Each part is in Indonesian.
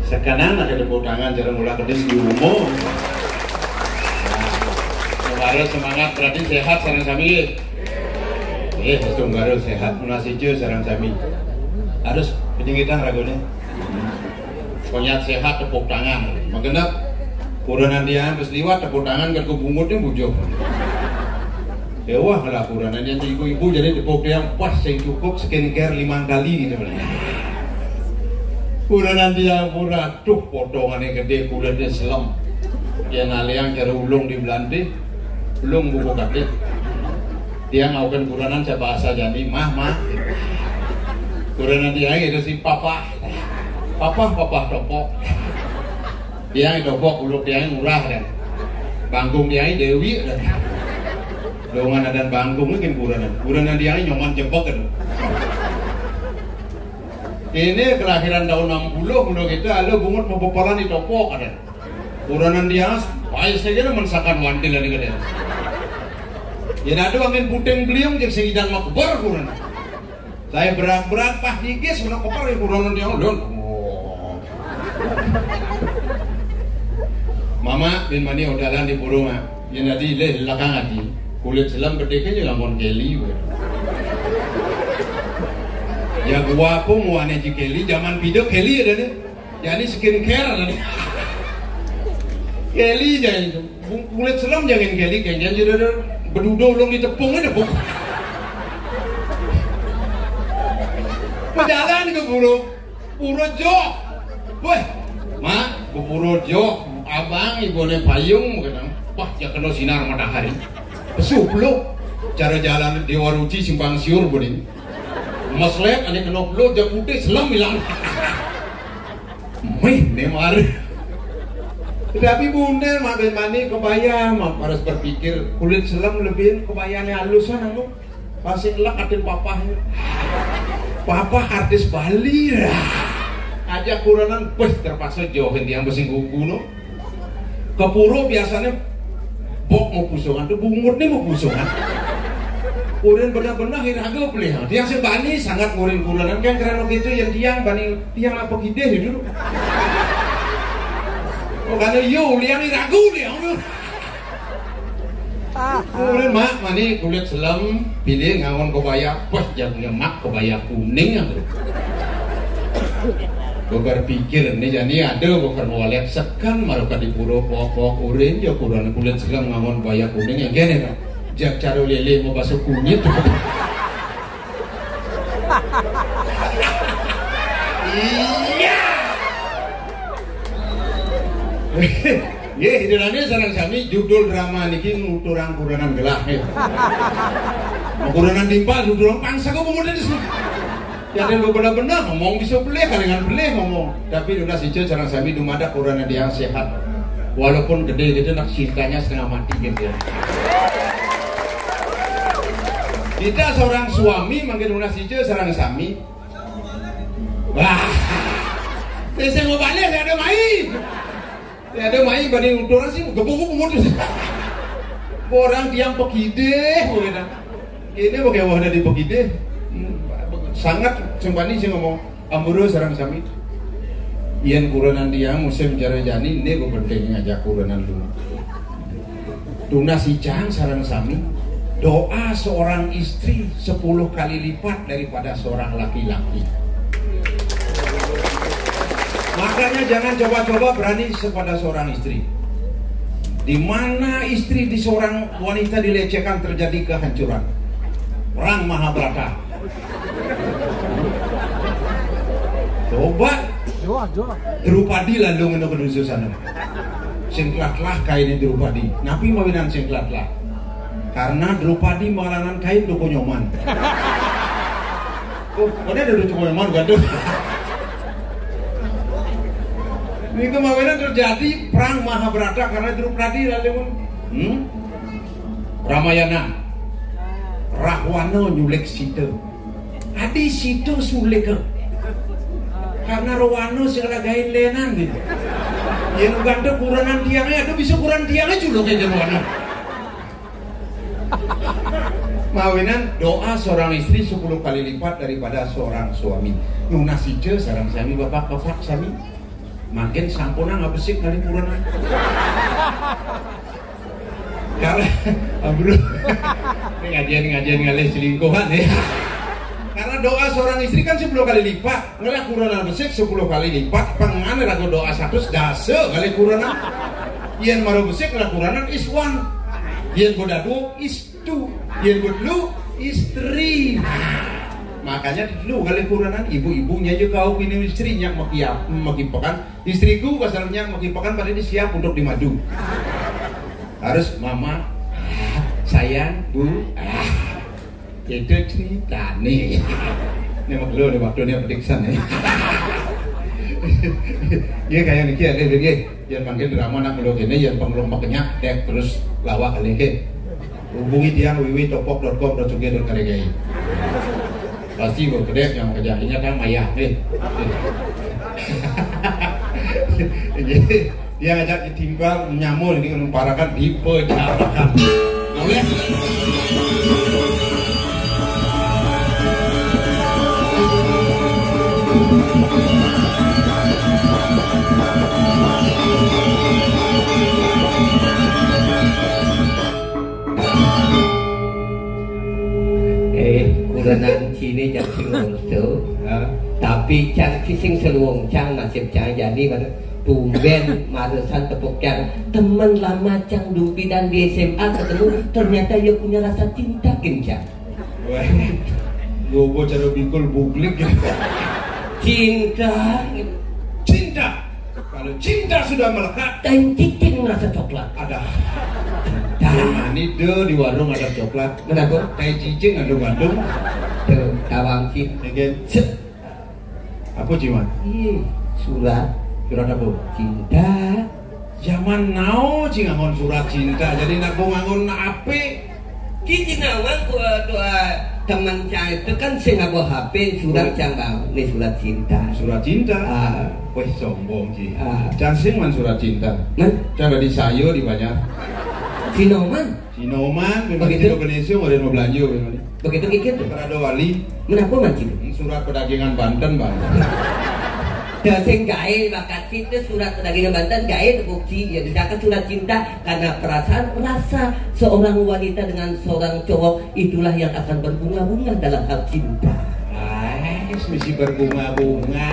Sekarang ada tepuk tangan jarang ulah kedis di umum. Harus semangat berarti sehat sareng sami. Betul harus sehat munasijo sareng sami. Harus penyengitan ragone. Konyat sehat tepuk tangan. Magenep kuranan dia geus liwat tepuk tangan kan kubungutnya bujuk. Ya wah lah kuranan yang ibu-ibu jadi tepuk dia pas yang cukup skincare 5 kali gitu. Kuranan dia pura tuh potongannya gede kulatnya selam. Dia naliang cara ulung di Belanda. Belum buku kaki dia ngaukan kuranan saya bahasa jadi mah kuranan dia itu si papa topok dia topok uluk dia murah kan bangkung dia Dewi dan dongan dan bangkung mungkin kuranan dia nyoman jebok kan ini kelahiran tahun 60 menurut kita lo bungut mau popolan di topok ada kuranan dia payah saja mensakan wantil dari kita. Ya ada angin puting beliung jeung sehidang makbar kurang. Saya berak-berak pah digis menak kopar yang kurang dia ulun. Mama bin mani odalan di burung ah. Ya tadi le belakang hati. Kulit selam berdeka je lamun Kelly. Ya gua pun mau aneh Kelly zaman video Kelly ada nih. Jadi skincare ada nih. Kelly jangan itu. Kulit selam jangan Kelly kencan jadi beduduk ulung ditepung aja buk. Jalan ke Puro Jok. Weh, mak ke Puro Jok, abang ibune payung kadang. Wah, ya kena sinar matahari. Pesuh lo. Cara jalan di Waruci simpang siur bodin. Maslep ane kena lo jak putih selam hilang. Meh, nemar. Tapi bunda mak ben mani kebayang mak harus berpikir kulit selam lebih kebayangnya halusan anu pasti elak atin papahnya papa artis Bali aja kuranan bes terpaksa jauhin tiang besing kuno ke puro biasanya bok mau pusungan tuh bungut nih mau pusungan kurin benar-benar hiragel pelih tiang si Bani sangat ngurin kuranan kan karena gitu yang tiang apa gede dulu. Oh karena yo liang ni ragu liang tu. Kemudian mak mani kulit selam pilih ngangon kebaya pas jadinya mak kebaya kuning yang tu. Gue berpikir ni jadi ada bukan walek sekan marukan di puro pokok urin ya kurang kulit selam ngangon kebaya kuning yang gini kan. Jak caro lele mau basuh kunyit. Iya. Ya, hidulannya sarang sami judul drama niki nuturang kuranan gelah. Kuranan timpal nuturang pangsa kok pemuda di sini. Jadi benar-benar ngomong bisa beli kalengan beli ngomong. Tapi udah sicil sarang sami dumada kuranan dia sehat. Walaupun gede-gede nak cintanya setengah mati gitu ya. Kita seorang suami makin udah sicil sarang sami. Wah. Saya mau balik gak ada main. Ya ada main banding orang sih gebuk modus. Orang tiang pekide gitu. Ini pakai wahana di pekide. Sangat sembani sih ngomong amburu sarang sami. Ian kuranan dia musim jara jani ini gue penting ngajak kuranan dulu. Tuna si cang sarang sami. Doa seorang istri 10 kali lipat daripada seorang laki-laki. Makanya jangan coba-coba berani kepada seorang istri. Di mana istri di seorang wanita dilecehkan terjadi kehancuran. Perang Mahabharata. Coba. Drupadi lalu ngene kedusu sana. Sing telah kain Drupadi. Napi mawinan sing telah. Karena Drupadi mengalanan kain duko nyoman. Oh, ada duko nyoman gaduh. Ini kemawinan terjadi perang Mahabharata karena Drupadi lalu Ramayana Rahwana nyulek Sita adi Sita sulek karena Rahwana segala gain lenan gitu yang ganda kuranan tiangnya ada bisa kurang tiangnya juga kayak Rahwana mawinan doa seorang istri 10 kali lipat daripada seorang suami. Nuna sije sarang sami bapak sami. makin sampuna nggak besik kali kurang. Karena bro, ini ngajian kali selingkuhan ya. Karena doa seorang istri kan 10 kali lipat, ngelah kurang besik 10 kali lipat, pengen lagu doa 100 dase kali kurang. Yang maru besik ngelah kurang is one, yang bodadu is two, yang bodlu istri. Makanya dulu kali kuranan ibu-ibunya juga kau ini istrinya makipakan istriku kasarnya makipakan pada ini siap untuk dimadu. Harus mama, sayang, bu, itu cerita nih. Ini waktunya pediksan ya. Iya kayak nih ada begini, yang panggil drama nak melok ini, yang pengelompoknya terus lawak kali ini. Hubungi dia wiwi.topok.com.ug.kg. Pasti gue gede yang kerjanya kan maya nih. Jadi dia ngajak ditimbang nyamur ini menumparakan dipecahkan. Boleh? Kuranan sini jangan seluang itu, tapi cang kising seluang cang nasib cang jadi pada tumben maresan tepuk cang teman lama cang Dumpi dan di SMA ketemu ternyata dia punya rasa cinta kencang. Wah, gue cara bikul publik ya. Cinta. Kalau cinta sudah melekat, dan cicing merasa coklat. Ada. Ini deh di warung ada coklat. Kenapa? Kayak cicing ada Bandung. Tuh, tawang cip. Apa ciman? Surat apa? Cinta. Zaman now ngangon surat cinta. Jadi nak ngangon ape? Kini nawang dua teman cang itu kan saya nggak bawa HP surat cang bang. Ini surat cinta. Surat cinta. Wih sombong sih. Cang sing man surat cinta. Cang di sayur di banyak. Sinoman, memang di Indonesia ada mau belanja memang. Begitu kikit. Ada wali. Menapa macam? Surat pedagangan Banten bang. Dasing gae bakat cinta surat pedagangan Banten gae terbukti ya didapat surat cinta karena perasaan merasa seorang wanita dengan seorang cowok itulah yang akan berbunga-bunga dalam hal cinta. Misi berbunga-bunga.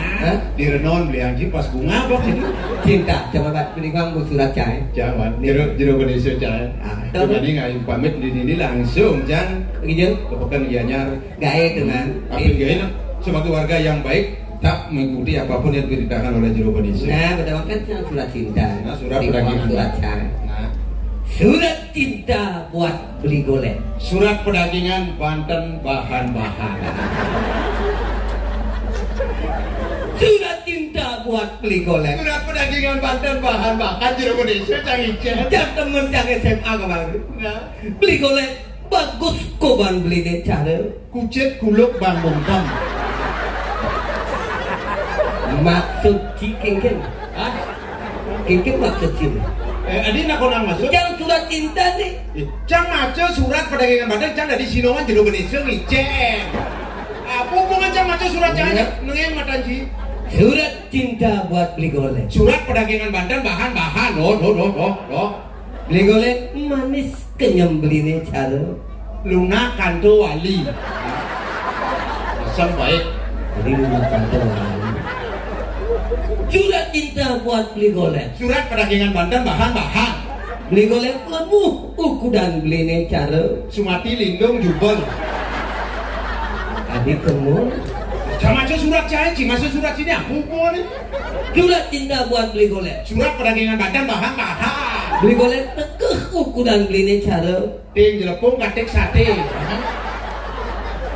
Direnon beli anjing pas bunga apa itu? Cinta. Coba buat beli kamu surat cai. Jangan. Jero Indonesia cai. Coba nih nggak pamit di sini langsung jangan. Begitu. Kepekan gianyar. Gae dengan. Tapi gae sebagai warga yang baik tak mengikuti apapun yang diberitakan oleh Jero Indonesia. Nah, berdasarkan surat cinta. Nah, surat pedagangan. Surat cai. Nah. Surat cinta buat beli golek. Surat pedagangan Banten bahan-bahan. Surat cinta buat beli golek. Surat pedagangan Banten bahan-bahan Jero Indonesia canggih. Jangan temen jangan SMA kemarin. Beli golek bagus kok ban beli deh cara. Kucet kuluk bang bongkam. Maksud cikengken. Kengken maksud cinta. Adi nak konang masuk. Jangan surat cinta nih. Cang maco surat pedagangan Banten cang dari Sinoman Jero Indonesia ngiceng. Apa hubungan cang maco surat cangnya nengeng matanji. Surat cinta buat beli golek. Surat pedagangan Banten bahan-bahan. Beli golek manis kenyam beli nih cara. Luna kanto wali. Asam baik. Jadi luna kanto wali. Surat cinta buat beli golek. Surat pedagangan Banten bahan-bahan. Beli golek lebuh ukudan beli nih cara. Sumati lindung jubel. Adik kamu. Jangan macam surat cai, masuk surat sini aku nih. Surat cinta buat beli golek. Surat pedagangan Banten bahan-bahan. Beli golek tekeh ukudan beli nih cara. Ting jelepung katek sate.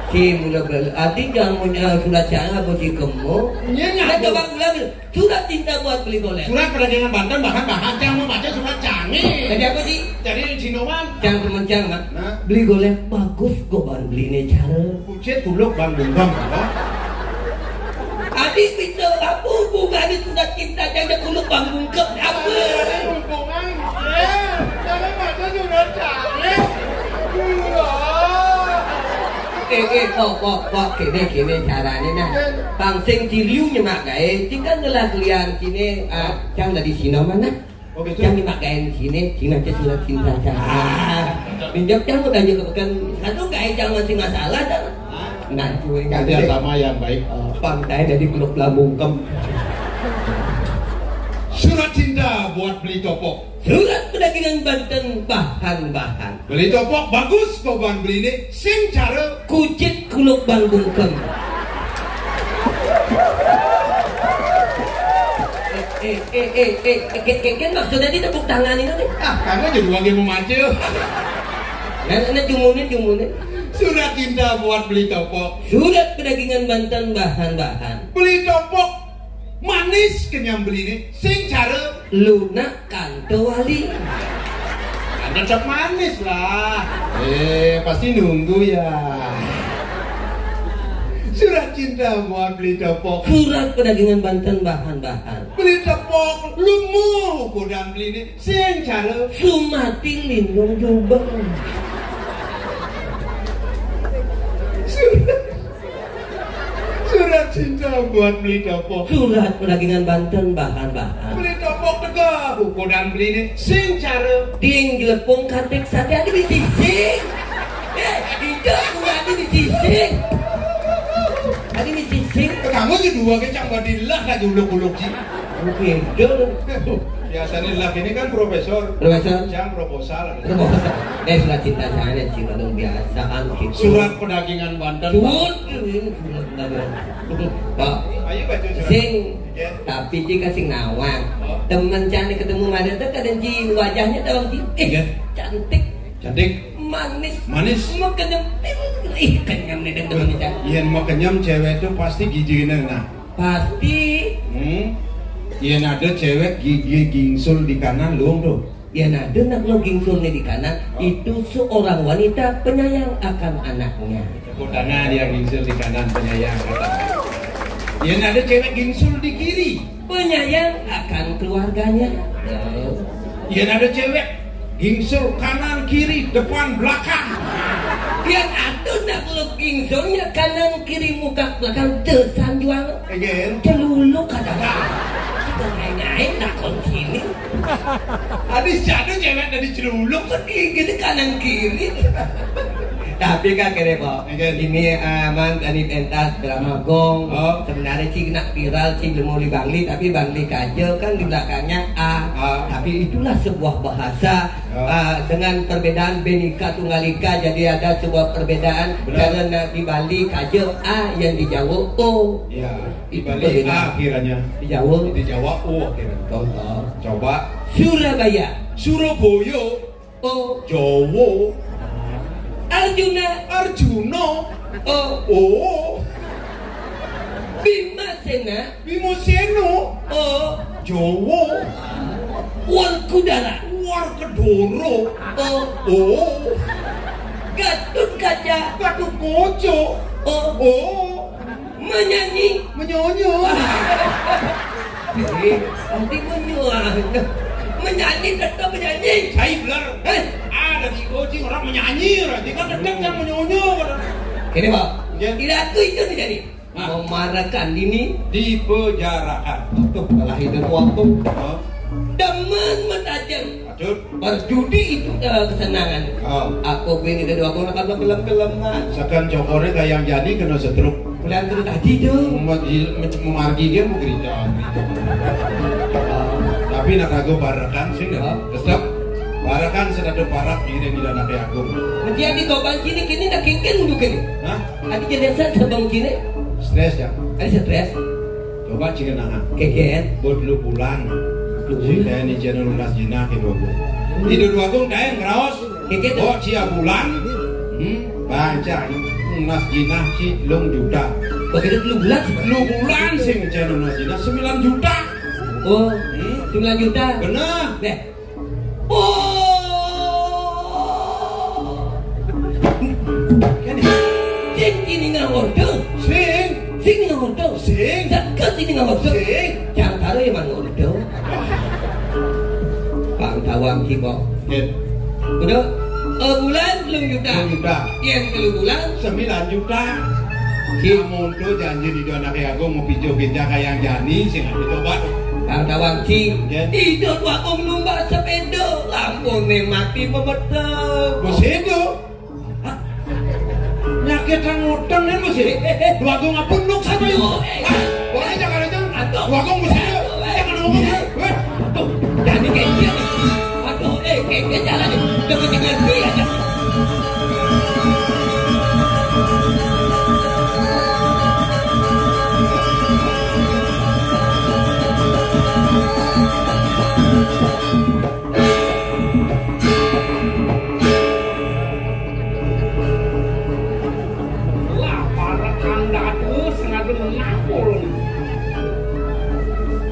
Si mula beli. Adik jangan punya surat cai apa si kamu. Iya. Nah coba ulang. Surat cinta buat beli golek. Surat pedagangan Banten bahan-bahan. Jangan mau baca surat canggih. Jadi apa sih? Jadi Sinoman. Jangan teman-teman mak. Beli golek bagus kok ban beli nih cara. Kucet kuluk bang bungkam. Adik bisa apa hubungan surat cinta jangan kuluk bang bungkam apa? Hubungan. Jangan baca surat canggih. kok kene carane nah. Bang sing ciliu nyemak gae, tinggal ngelah kalian sini cang dari sini mana? Cang nyemak gae sini, cina surat cinta cang. Pinjam cang udah juga bukan satu gae cang masih masalah dah. Nah, cuy kerja sama yang baik. Pantai dari Teluk Lamungkem. Surat cinta buat beli topok. Surat pedagangan Banten bahan-bahan. Beli topok bagus kau ban beli ini. Sing cara kucit kuluk Bangungkem. Kan maksudnya di tepuk tangan ini nih. Karena jadi wangi memacu. Nah, jumunin. Surat cinta buat beli topok. Surat pedagangan Banten bahan-bahan. Beli topok manis kenyang beli ini. Sing cara lunak kanto wali. Ada cok manis lah. Pasti nunggu ya. Surat cinta buat beli topok. Surat pedagangan Banten bahan-bahan. Beli topok lumuh kodang beli ini. Sing cara Sumati lindung jubeng. Surat cinta buat beli topok. Surat pedagangan Banten bahan-bahan. Beli topok tegak kodang beli ini. Sing cara Ding jelepung katek sate ada di sising. Tidak ada di sising. Ada di sising. kamu aja dua kecang badilah aja uluk-uluk sih. Oke, Biasanya lah ini kan profesor. Jam proposal. Surat cinta saya sih kalau biasa kan gitu. Surat pedagangan Banten. Pak. Ayo baca surat. Sing tapi jika sing nawang. Teman cantik ketemu ada tuh kadang ci wajahnya tawang ci. Cantik. Cantik. Manis. Mau kenyempil. Kenyam nih temennya. Iya mau kenyam cewek itu pasti giginya nah. Pasti. Iya ada cewek gigi gingsul di kanan luang tuh. Ya ada nak lo gingsulnya di kanan itu seorang wanita penyayang akan anaknya. Kudana dia gingsul di kanan penyayang katanya. Iya ada cewek gingsul di kiri penyayang akan keluarganya. Iya ada cewek gingsul kanan kiri depan belakang. Yang ada nak lo gingsulnya kanan kiri muka belakang tersanjuang. Again. Celuluk kadang-kadang. Naik nak kontini. Habis jatuh cewek dari celuluk gini kanan kiri. Tapi kan kira kok ini aman dari pentas drama gong. Sebenarnya sih nak viral sih mau di Bangli tapi Bangli kaje kan di belakangnya tapi itulah sebuah bahasa dengan perbedaan Bhinneka Tunggal Ika jadi ada sebuah perbedaan karena di Bali kaje A yang di Jawa O. Iya. Di Bali A kiranya. Di Jawa. Di Jawa O kiranya. Contoh. Coba. Surabaya. Surabaya. O. Jawa. Arjuna. Oh. Bimasena. Jawa. Warkudara. Warkedoro. Oh. Gatut Kaca. Gatut Koco. Oh. Menyanyi. Nanti menyanyi tetap menyanyi. Saya belar. Ada di coaching orang menyanyi, nanti kan tetap yang menyonyo. Ini Pak, tidak itu jadi memarakan ini di penjarakan. Tuh kalah itu waktu. Demen mentajam. Berjudi itu kesenangan. Aku pengen itu aku nak film-filman. Sekarang cokornya kayak yang jadi kena setruk. Pulang terus tadi tuh. Memargi dia mau gereja. Tapi nak aku barakan sih nggak. Tetap barakan sedang barak ini di dana aku. Dia di Gobang Cini kini nak kengken bukan? Hah? Adi jadi Gobang Cini. Stres ya? Ada stres. Coba cikenangan. Keken. Buat lu pulang. Si ini channel lunas jinak itu aku. Itu dua aku dah ngeraos. Keken. Oh cia bulan. Baca lunas jinak si long juta. Begitu lu bulan sing channel lunas jinak 9 juta. Oh, 9 juta. Bener. Deh. Oh. Sing ini ngordo. Sing ngordo. Zakat ini ngordo. Jangan taruh yang ngordo. Bang tawang kiko. Get. Udah. Bulan juta. Yang 3 bulan 9 juta. Kamu tuh janji di anak aku mau pijo beca kayak Jani sih nggak dicoba. Kawan cing, itu aku numpak sepeda, lampunya mati memedek. Sepeda? Nyakitan ngutang nih masih. Aku nggak punuk sama itu. Boleh jangan aja. Aku mesti jangan ngomong. Tuh, jadi kayak dia. Aduh, kayak jalan dengan dia aja.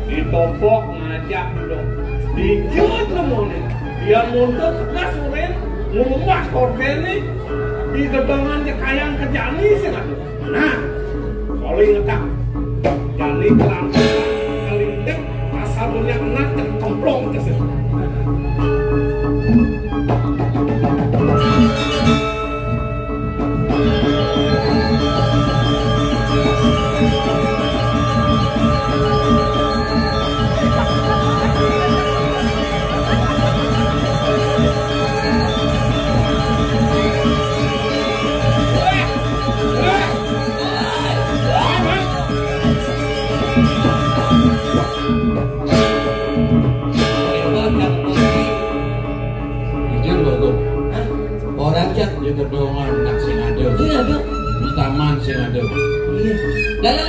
Ditopok ngajak dong, dijut lemone, dia muntut tegas urin, ngumpas korbennya, di gedangan kayang ke Jani sih nggak? Nah, kalau ingetak, Jani kelampuan, kelindek, asal punya enak dan kemplong kesini. Gedongan nak sing ada. Iya, Dok. Di taman sing ada. Iya. Ada.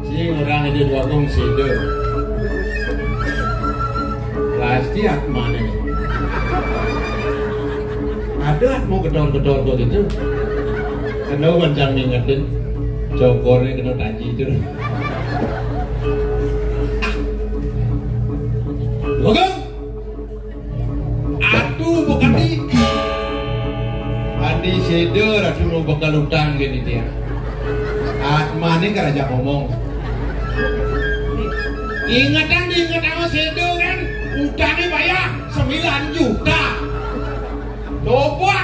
Sing orang ada 2 kong sedo. Pasti aku mana nih? Ada mau gedor-gedor begitu. Kena wancang ngingetin Jokornya kena taji itu. Bogong, atuh bukan di. Adi seder, atuh mau bakal utang gini dia. Mana kerajaan ngomong. Ingatan sama seder kan? Utangnya bayar 9 juta. Coba.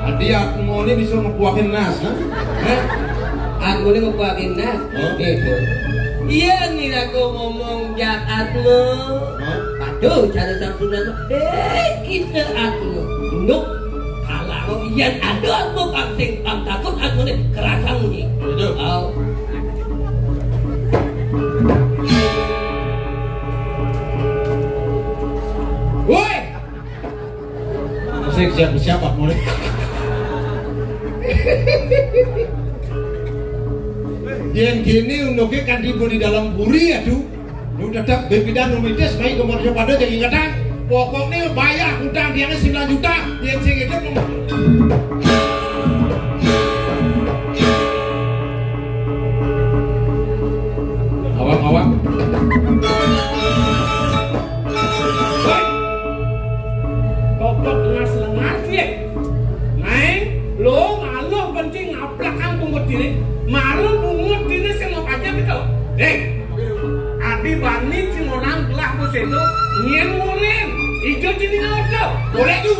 Adi aku mau ini bisa ngepuakin nas, Aku ini ngepuakin nas. Gitu. Iya nih aku ngomong jakatmu. Aduh, cara samsunan. Kita aku nuk. Yang ada aku kangsing am takut aku ni kerasang ni. Betul. Woi. Siapa mulai? Yang gini untuknya kan di dalam buri ya tuh. Lu tetap bebidan numides baik nomor pada jadi ingatan. Pokoknya bayar utang dia 9 juta. Yang sing itu awak. Topok lengas ya. Naik, lo malu penting ngaplak kampung berdiri. Malu bungut ini semua aja gitu. Adi bani si orang telah bos itu nyen mulen. Ijo sini auto. Boleh tu.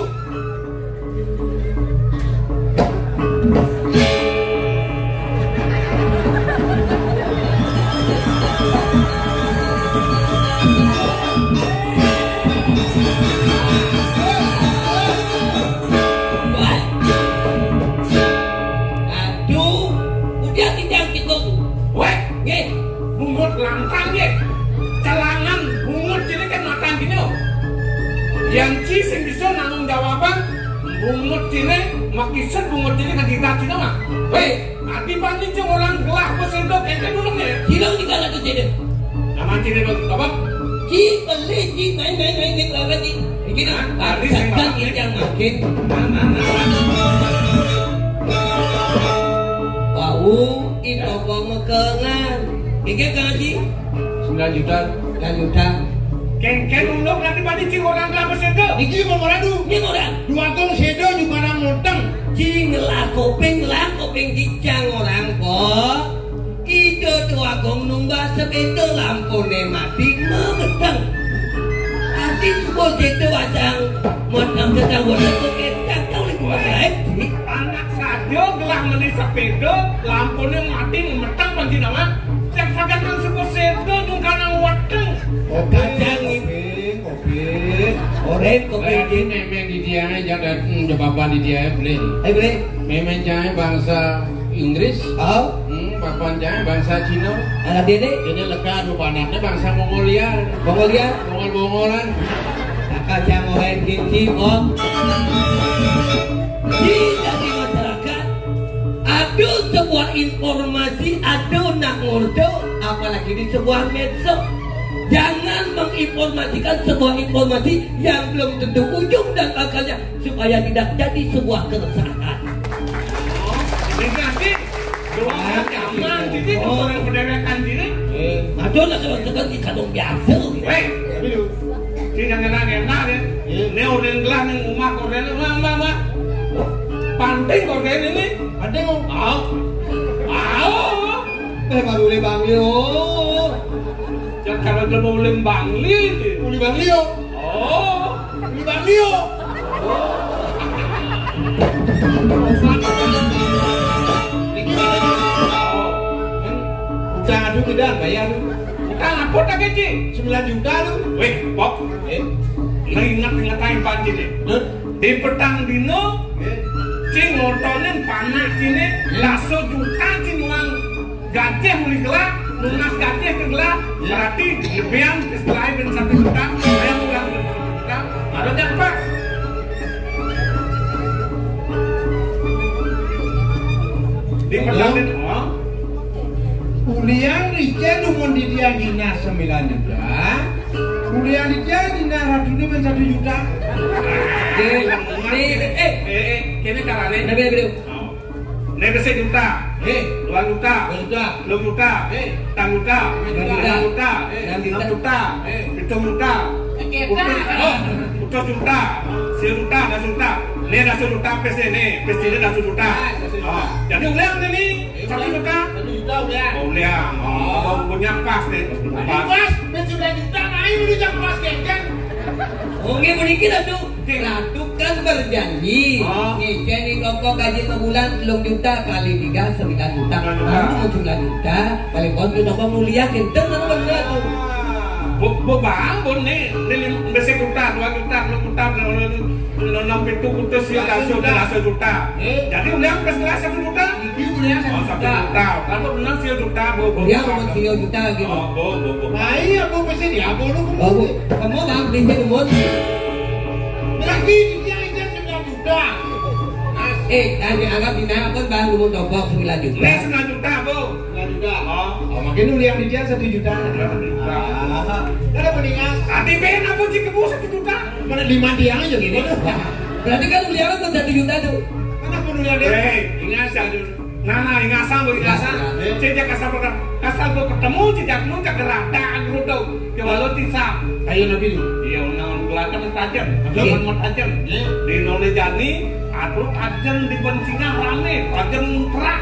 Lantang ye, celangan bungut jadi kan makan gini oh. Yang cising bisa nanggung jawaban bungut cine makiset bungut cine kan kita cina mah. Hei, adi banding cing orang gelah pesendok ente dulu nih. Hilang di kana tu cine. Nama cine dok apa? Ci beli ci main lagi ci. Begini, hari saya makin yang makin. Itu mekengan. Keke gaji 9 juta. 9 juta. Ken ulung nanti badi cing orang kelapa sedo. Iki mau radu. Ini orang. Dua tong sedo juga nang ngutang. Cing lah kopeng cicang orang kok. Itu tuh agong numbas sebedo lampone mati mengetang. Ati sebuah sedo asang menang sedang wadah keketang kau lagi anak sajo gelah meni sepeda lampunya mati memetang panjinawan cek sagan nang sebuah sedo nung kanang wadeng kacang Kopi. Oren kopi Ini memang di dia jangan bapak di dia boleh. boleh. Memang jangan bangsa Inggris. Oh, Bapak jangan bangsa Cina. anak dede, Ini lekat rupa anaknya bangsa Mongolia. Mongolia, Mongol-Mongolan. kacang oren kinci om. Di masyarakat, ada sebuah informasi, ada nak ngordo, apalagi di sebuah medsos. Jangan menginformasikan sebuah informasi yang belum tentu ujung dan akalnya supaya tidak jadi sebuah keresahan. ini nanti doang nyaman jadi orang berderekan diri Ada lah sekarang di kandung biasa. weh jangan enak deh ini orang gelah neng rumah korden mama panting korden ini Ada mau? Baru le bang Leo. Jangan kalau dia mau lembang li. Uli Bang Leo. Oh, Uli Bang Leo. Utang aduh tidak bayar lu. utang apa tak kecil? 9 juta lu. Weh, pop. Ingat aing panci nih. Di petang dino, cing motonin panak cine, laso juta cing uang gajah muli gelap, lunas gajah ke gelap, berarti lebihan setelah ben 1 juta, saya ulang 1 juta, ada yang pas. Di petang dino, Kuliah Rica numun di dia dina 9 juta. Kuliah Rica dina ratune men 1 juta. kini carane. Beliau. Nih bisa juta, 2 juta, 3 juta, 4 juta, 5 juta, 6 juta, 7 juta, 7 juta, 10 juta, 10 juta. Nih 10 juta PC nih, PC ini 10 juta. Jadi ulang nih 1 juta. 1 juta udah. Oh ulang, punya pas nih. Pas, men 9 juta naik udah jam pas kengkeng. Oke, sedikit atuh. Ratu kan berjanji. Ngecen di toko gaji sebulan 10 juta kali 3 9 juta. Kamu 9 juta kali kau tuh toko mulia kenteng kan bener tuh. Bang, nih bisa juta, 2 juta, 3 juta, 6 pintu putus ya, 10 juta. Jadi ulang plus 1 juta. Iki kuliah 1 juta. Kalau benar 10 juta, Dia mau 10 juta gitu. Nah iya aku pasti dia bodoh Oh, kamu bang di sini mun. Lagi dia aja 9 juta. Tadi anggap di mana pun bang lu toko 9 juta. Ini 9 juta, Bu. 9 juta. Oh makin uliah di dia 1 juta. Ada peningas. Tadi ben apa sih kebu 1 juta? Mana 5 dia aja gini. Berarti kan lu lihat kan 1 juta tuh. Kenapa uliah dia? Ingat saja. Nah, ingasan, Bu, ingasan. Cecak kasar ketemu, cecak nu cak gerada gerudau. Coba lo tisap. Ayo nabi lu. Iya, naon belakang tajam. Jangan mau tajam. Di nole jani, aduh tajam di bensingan rame, tajam terak.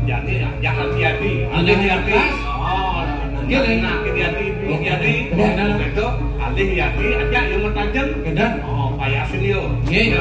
Jadi jangan jadi. Alih jadi. Oh, jadi nak jadi. Itu alih jadi aja yang mau tajam. Kedan. Oh, payasin yo. Gini.